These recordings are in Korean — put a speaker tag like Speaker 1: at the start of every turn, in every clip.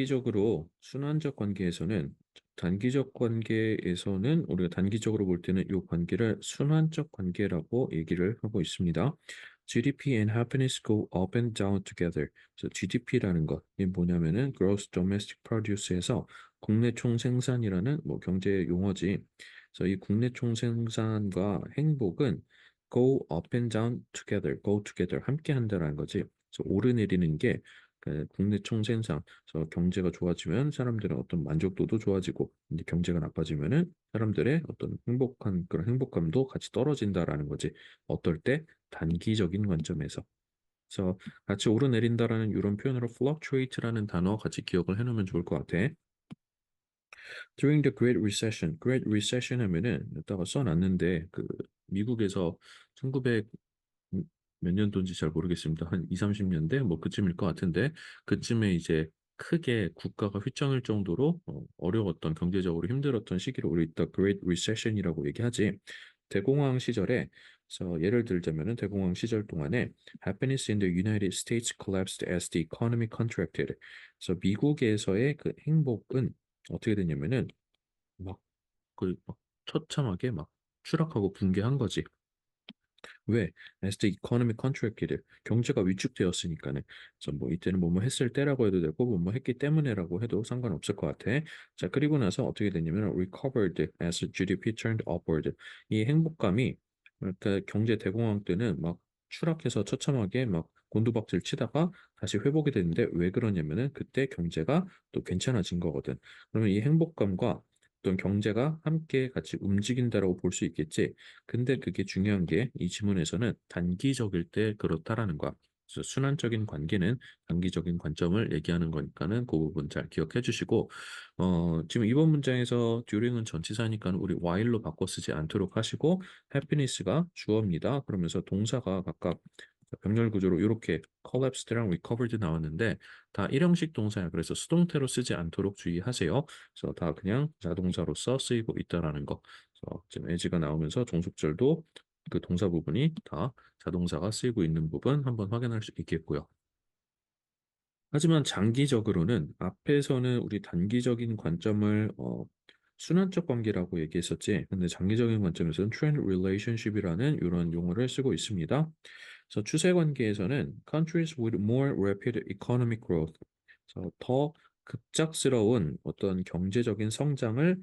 Speaker 1: 단기적으로 순환적 관계에서는 단기적 관계에서는 우리가 단기적으로 볼 때는 이 관계를 순환적 관계라고 얘기를 하고 있습니다. GDP and happiness go up and down together. 그래서 GDP라는 것이 뭐냐면은 Gross Domestic Produce에서 국내 총생산이라는 뭐 경제 용어지. 그래서 이 국내 총생산과 행복은 go up and down together, go together 함께 한다라는 거지. 그래서 오르내리는 게 국내 총생산, 그래서 경제가 좋아지면 사람들의 어떤 만족도도 좋아지고, 이제 경제가 나빠지면은 사람들의 어떤 행복한 그런 행복감도 같이 떨어진다라는 거지. 어떨 때? 단기적인 관점에서. 그래서 같이 오르내린다라는 이런 표현으로 fluctuate라는 단어 같이 기억을 해놓으면 좋을 것 같아. During the Great Recession 하면은 여기다가 써놨는데 그 미국에서 1900 몇 년도인지 잘 모르겠습니다. 한 2, 30년대 뭐 그쯤일 것 같은데 그쯤에 이제 크게 국가가 휘청일 정도로 어려웠던 경제적으로 힘들었던 시기를 우리 이따 Great Recession이라고 얘기하지. 대공황 시절에 그래서 예를 들자면은 대공황 시절 동안에 happiness in the United States collapsed as the economy contracted. 그래서 미국에서의 그 행복은 어떻게 되냐면은 막 막 처참하게 막 추락하고 붕괴한 거지. 왜? As the economy contracted. 경제가 위축되었으니까는. 그래서 뭐 이때는 뭐뭐 했을 때라고 해도 되고 뭐뭐 했기 때문에라고 해도 상관없을 것 같아. 자, 그리고 나서 어떻게 됐냐면 recovered as GDP turned upward. 이 행복감이 그러니까 경제 대공황 때는 막 추락해서 처참하게 막 곤두박질 치다가 다시 회복이 되는데 왜 그러냐면은 그때 경제가 또 괜찮아진 거거든. 그러면 이 행복감과 어떤 경제가 함께 같이 움직인다라고 볼 수 있겠지. 근데 그게 중요한 게 이 지문에서는 단기적일 때 그렇다라는 거야. 그래서 순환적인 관계는 단기적인 관점을 얘기하는 거니까는 그 부분 잘 기억해 주시고, 지금 이번 문장에서 during은 전치사니까 우리 while로 바꿔 쓰지 않도록 하시고, happiness가 주어입니다. 그러면서 동사가 각각 병렬 구조로 이렇게 collapsed랑 recovered 나왔는데 다 일형식 동사야. 그래서 수동태로 쓰지 않도록 주의하세요. 그래서 다 그냥 자동사로서 쓰이고 있다라는 거. 그래서 지금 as가 나오면서 종속절도 그 동사 부분이 다 자동사가 쓰이고 있는 부분 한번 확인할 수 있겠고요. 하지만 장기적으로는 앞에서는 우리 단기적인 관점을 순환적 관계라고 얘기했었지. 근데 장기적인 관점에서는 trend relationship이라는 이런 용어를 쓰고 있습니다. 그래서 추세 관계에서는 countries with more rapid economic growth, 그래서 더 급작스러운 어떤 경제적인 성장을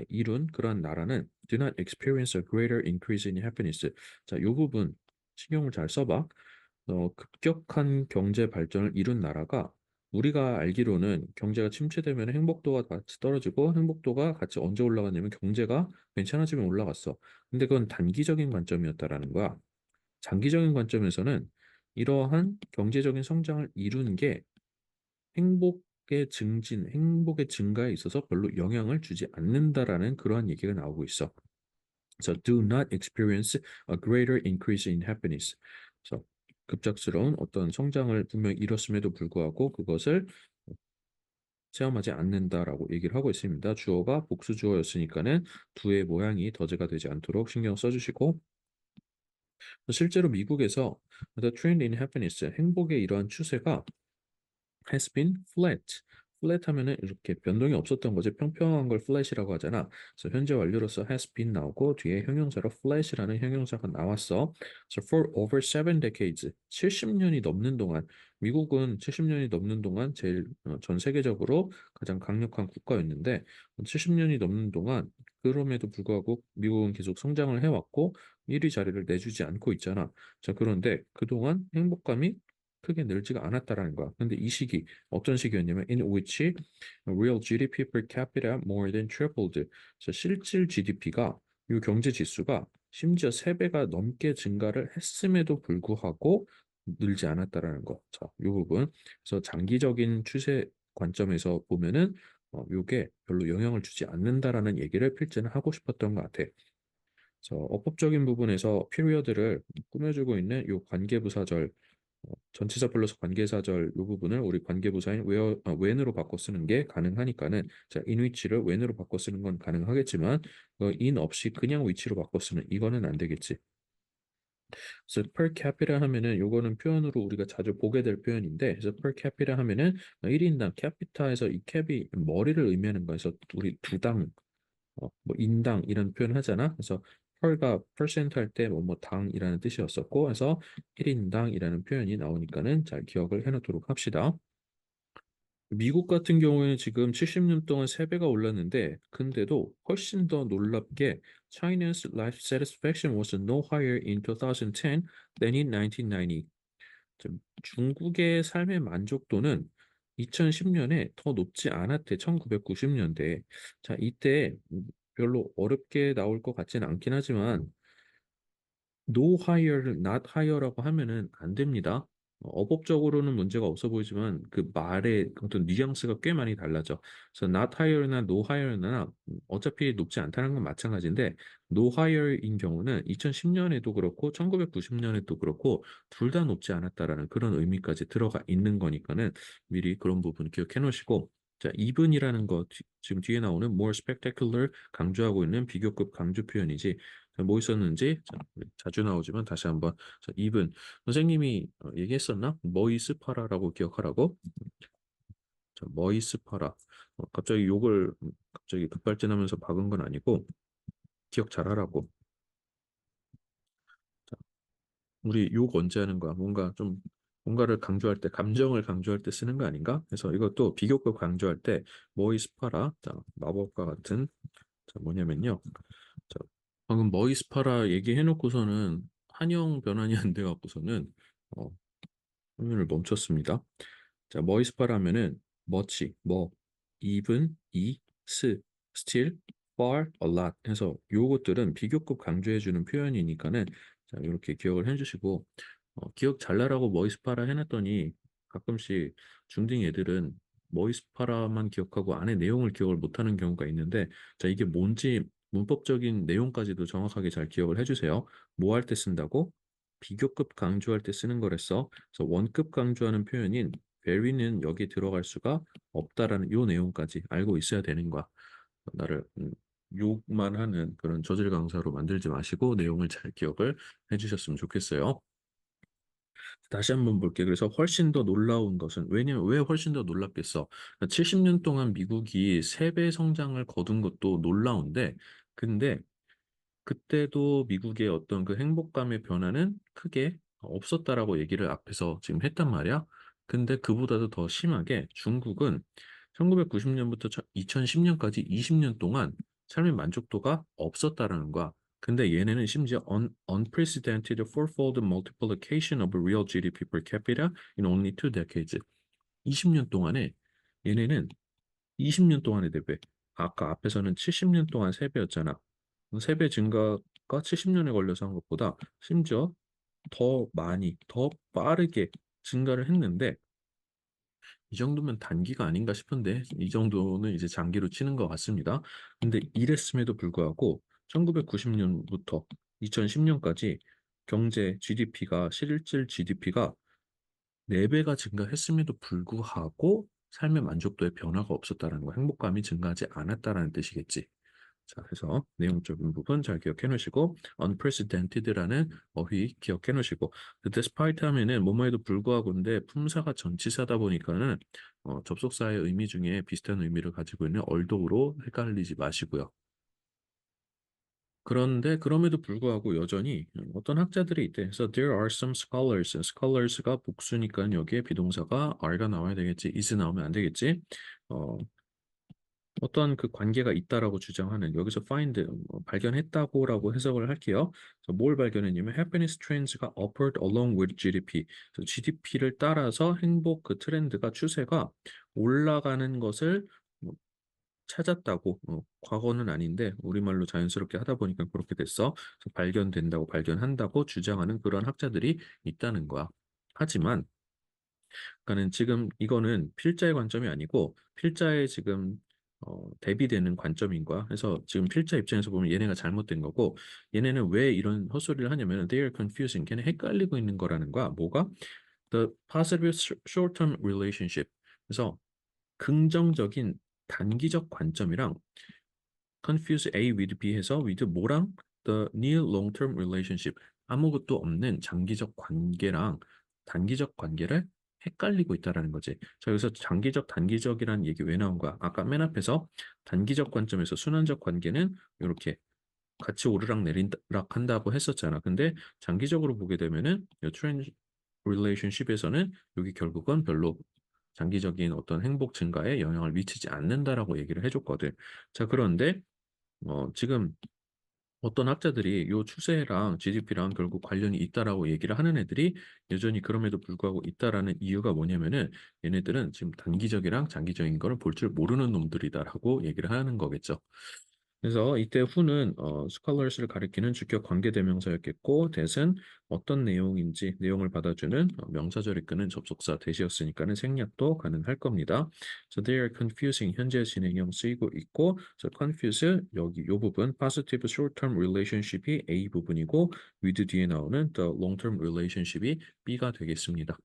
Speaker 1: 이룬 그런 나라는 do not experience a greater increase in happiness. 자, 이 부분 신경을 잘 써봐. 급격한 경제 발전을 이룬 나라가 우리가 알기로는 경제가 침체되면 행복도가 같이 떨어지고 행복도가 같이 언제 올라갔냐면 경제가 괜찮아지면 올라갔어. 근데 그건 단기적인 관점이었다라는 거야. 장기적인 관점에서는 이러한 경제적인 성장을 이룬 게 행복의 증가에 있어서 별로 영향을 주지 않는다라는 그러한 얘기가 나오고 있어. 그래서 do not experience a greater increase in happiness. 그래서 급작스러운 어떤 성장을 분명히 이뤘음에도 불구하고 그것을 체험하지 않는다라고 얘기를 하고 있습니다. 주어가 복수 주어였으니까는 두의 모양이 더제가 되지 않도록 신경 써주시고 실제로 미국에서 The trend in happiness, 행복의 이러한 추세가 has been flat. flat 하면은 이렇게 변동이 없었던 거지. 평평한 걸 flat이라고 하잖아. 그래서 현재 완료로서 has been 나오고 뒤에 형용사로 flat이라는 형용사가 나왔어. So for over 7 decades, 70년이 넘는 동안 미국은 70년이 넘는 동안 제일 전 세계적으로 가장 강력한 국가였는데 70년이 넘는 동안 그럼에도 불구하고 미국은 계속 성장을 해왔고 1위 자리를 내주지 않고 있잖아. 자, 그런데 그동안 행복감이 크게 늘지가 않았다라는 거야. 근데 이 시기 어떤 시기였냐면 in which real GDP per capita more than tripled. 그래서 실질 GDP가 이 경제 지수가 심지어 3배가 넘게 증가를 했음에도 불구하고 늘지 않았다라는 거. 자, 이 부분. 그래서 장기적인 추세 관점에서 보면은 요게 별로 영향을 주지 않는다라는 얘기를 필지는 하고 싶었던 것 같아. 그래서 어법적인 부분에서 피리어드를 꾸며주고 있는 요 관계부사절 전치사 플러스 관계사절 이 부분을 우리 관계부사인 when으로 바꿔 쓰는 게 가능하니까는 자, in which를 when으로 바꿔 쓰는 건 가능하겠지만 in 없이 그냥 which로 바꿔 쓰는 이거는 안 되겠지. 그래서 per capita 하면은 요거는 표현으로 우리가 자주 보게 될 표현인데, 그래서 per capita 하면은 1인당 capita에서 이 cap이 머리를 의미하는 거에서 우리 두당 뭐 인당 이런 표현 하잖아. 그래서 per가 percent 할 때 뭐 당이라는 뜻이었었고, 그래서 1인당이라는 표현이 나오니까는 잘 기억을 해놓도록 합시다. 미국 같은 경우에는 지금 70년 동안 3배가 올랐는데, 근데도 훨씬 더 놀랍게 China's life satisfaction was no higher in 2010 than in 1990. 중국의 삶의 만족도는 2010년에 더 높지 않았대, 1990년대. 자, 이때 별로 어렵게 나올 것 같지는 않긴 하지만 no hire를 not hire라고 하면은 안 됩니다. 어법적으로는 문제가 없어 보이지만 그 말의 어떤 뉘앙스가 꽤 많이 달라져. 그래서 not hire나 no hire나 어차피 높지 않다는 건 마찬가지인데 no hire인 경우는 2010년에도 그렇고 1990년에도 그렇고 둘 다 높지 않았다라는 그런 의미까지 들어가 있는 거니까는 미리 그런 부분 기억해 놓으시고, 자, even이라는 거 지금 뒤에 나오는 more spectacular 강조하고 있는 비교급 강조 표현이지. 자, 뭐 있었는지 자, 우리 자주 나오지만 다시 한번. 자, even 선생님이 얘기했었나? 머이스파라라고 기억하라고. 자, 머이스파라. 갑자기 욕을 갑자기 급발진하면서 박은 건 아니고 기억 잘하라고. 자, 우리 욕 언제 하는 거야? 뭔가 좀 뭔가를 강조할 때 감정을 강조할 때 쓰는 거 아닌가? 그래서 이것도 비교급 강조할 때 머이스파라. 자, 마법과 같은. 자, 뭐냐면요. 자, 방금 머이스파라 얘기해놓고서는 한영 변환이 안 돼갖고서는 어, 화면을 멈췄습니다. 자, 머이스파라 하면은 much, 뭐, even, still, far, a lot 해서 요것들은 비교급 강조해주는 표현이니까는 자, 이렇게 기억을 해주시고, 기억 잘나라고 머이스파라 해놨더니 가끔씩 중딩 애들은 머이스파라만 기억하고 안에 내용을 기억을 못하는 경우가 있는데, 자, 이게 뭔지 문법적인 내용까지도 정확하게 잘 기억을 해주세요. 뭐 할 때 쓴다고? 비교급 강조할 때 쓰는 거랬어. 그래서 원급 강조하는 표현인 very는 여기 들어갈 수가 없다라는 요 내용까지 알고 있어야 되는 거야. 나를 욕만 하는 그런 저질 강사로 만들지 마시고 내용을 잘 기억을 해주셨으면 좋겠어요. 다시 한번 볼게. 그래서 훨씬 더 놀라운 것은, 왜냐면 왜 훨씬 더 놀랍겠어? 70년 동안 미국이 3배 성장을 거둔 것도 놀라운데, 근데 그때도 미국의 어떤 그 행복감의 변화는 크게 없었다라고 얘기를 앞에서 지금 했단 말이야. 근데 그보다도 더 심하게 중국은 1990년부터 2010년까지 20년 동안 삶의 만족도가 없었다라는 거야. 근데 얘네는 심지어 unprecedented fourfold multiplication of real GDP per capita in only 2 decades. 20년 동안에 얘네는 20년 동안의 4배. 아까 앞에서는 70년 동안 3배였잖아. 3배 증가가 70년에 걸려서 한 것보다 심지어 더 많이, 더 빠르게 증가를 했는데, 이 정도면 단기가 아닌가 싶은데, 이 정도는 이제 장기로 치는 것 같습니다. 근데 이랬음에도 불구하고 1990년부터 2010년까지 경제 GDP가, 실질 GDP가 4배가 증가했음에도 불구하고 삶의 만족도에 변화가 없었다는 거, 행복감이 증가하지 않았다라는 뜻이겠지. 자, 그래서 내용적인 부분 잘 기억해 놓으시고, unprecedented라는 어휘 기억해 놓으시고, despite 하면은 뭐뭐에도 불구하고인데 품사가 전치사다 보니까는 접속사의 의미 중에 비슷한 의미를 가지고 있는 although로 헷갈리지 마시고요. 그런데 그럼에도 불구하고 여전히 어떤 학자들이 있대. 그래서 there are some scholars. scholars가 복수니까 여기에 비동사가 are가 나와야 되겠지. is 나오면 안 되겠지. 어, 어떤 그 관계가 있다라고 주장하는, 여기서 find 발견했다고라고 해석을 할게요. 그래서 뭘 발견했냐면 happiness trends가 upward along with GDP. 그래서 GDP를 따라서 행복 그 트렌드가 추세가 올라가는 것을 찾았다고. 과거는 아닌데 우리말로 자연스럽게 하다 보니까 그렇게 됐어. 그래서 발견된다고 발견한다고 주장하는 그런 학자들이 있다는 거야. 하지만 그러니까는 지금 이거는 필자의 관점이 아니고 필자의 지금 대비되는 관점인 거야. 그래서 지금 필자 입장에서 보면 얘네가 잘못된 거고, 얘네는 왜 이런 헛소리를 하냐면 they are confusing. 걔네 헷갈리고 있는 거라는 거야. 뭐가? The positive short-term relationship. 그래서 긍정적인 단기적 관점이랑 confuse A with B 해서 with 뭐랑 the near long-term relationship. 아무것도 없는 장기적 관계랑 단기적 관계를 헷갈리고 있다라는 거지. 자, 여기서 장기적, 단기적이라는 얘기 왜 나온 거야? 아까 맨 앞에서 단기적 관점에서 순환적 관계는 이렇게 같이 오르락 내리락 한다고 했었잖아. 근데 장기적으로 보게 되면은 이 트렌드 릴레이션십에서는 여기 결국은 별로 장기적인 어떤 행복 증가에 영향을 미치지 않는다라고 얘기를 해줬거든. 자, 그런데 지금 어떤 학자들이 이 추세랑 GDP랑 결국 관련이 있다라고 얘기를 하는 애들이 여전히 그럼에도 불구하고 있다라는 이유가 뭐냐면은 얘네들은 지금 단기적이랑 장기적인 거를 볼 줄 모르는 놈들이다라고 얘기를 하는 거겠죠. 그래서 이때 who는 scholars를 가리키는 주격 관계대명사였겠고 that은 어떤 내용인지 내용을 받아주는 명사절에 끄는 접속사 that이었으니까는 생략도 가능할 겁니다. So they are confusing 현재 진행형 쓰이고 있고 so confuse 여기 이 부분 positive short-term relationship이 A 부분이고 with 뒤에 나오는 the long-term relationship이 B가 되겠습니다.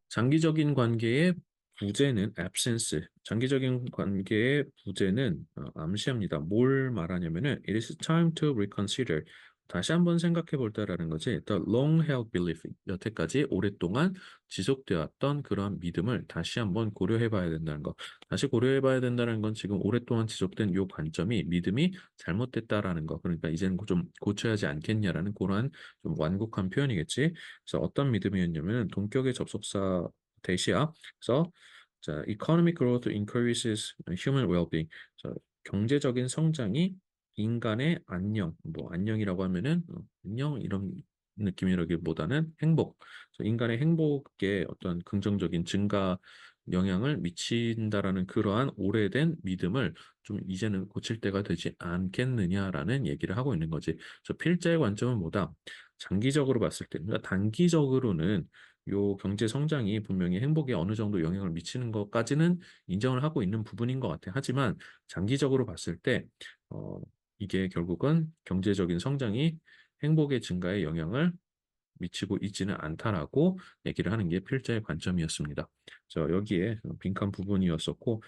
Speaker 1: 장기적인 관계의 부재는 absence. 장기적인 관계의 부재는 암시합니다. 뭘 말하냐면은 it is time to reconsider. 다시 한번 생각해 볼 때라는 거지. The long-held belief. 여태까지 오랫동안 지속되었던 그런 믿음을 다시 한번 고려해 봐야 된다는 거. 다시 고려해 봐야 된다는 건 지금 오랫동안 지속된 요 관점이 믿음이 잘못됐다라는 거. 그러니까 이제는 좀 고쳐야 하지 않겠냐라는 그러한 좀 완곡한 표현이겠지. 그래서 어떤 믿음이었냐면 동격의 접속사 대시야. 그래서 자, economic growth increases human well-being. 그래서 경제적인 성장이 인간의 안녕, 뭐 안녕이라고 하면은 안녕 이런 느낌이라기보다는 행복. 그래서 인간의 행복에 어떤 긍정적인 증가 영향을 미친다라는 그러한 오래된 믿음을 좀 이제는 고칠 때가 되지 않겠느냐라는 얘기를 하고 있는 거지. 그래서 필자의 관점은 뭐다? 장기적으로 봤을 때, 그러니까 단기적으로는 요 경제 성장이 분명히 행복에 어느 정도 영향을 미치는 것까지는 인정을 하고 있는 부분인 것 같아. 하지만 장기적으로 봤을 때, 이게 결국은 경제적인 성장이 행복의 증가에 영향을 미치고 있지는 않다라고 얘기를 하는 게 필자의 관점이었습니다. 여기에 빈칸 부분이었었고,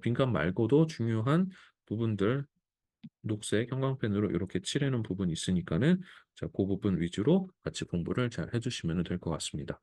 Speaker 1: 빈칸 말고도 중요한 부분들 녹색 형광펜으로 이렇게 칠해놓은 부분이 있으니까는 그 부분 위주로 같이 공부를 잘 해주시면 될 것 같습니다.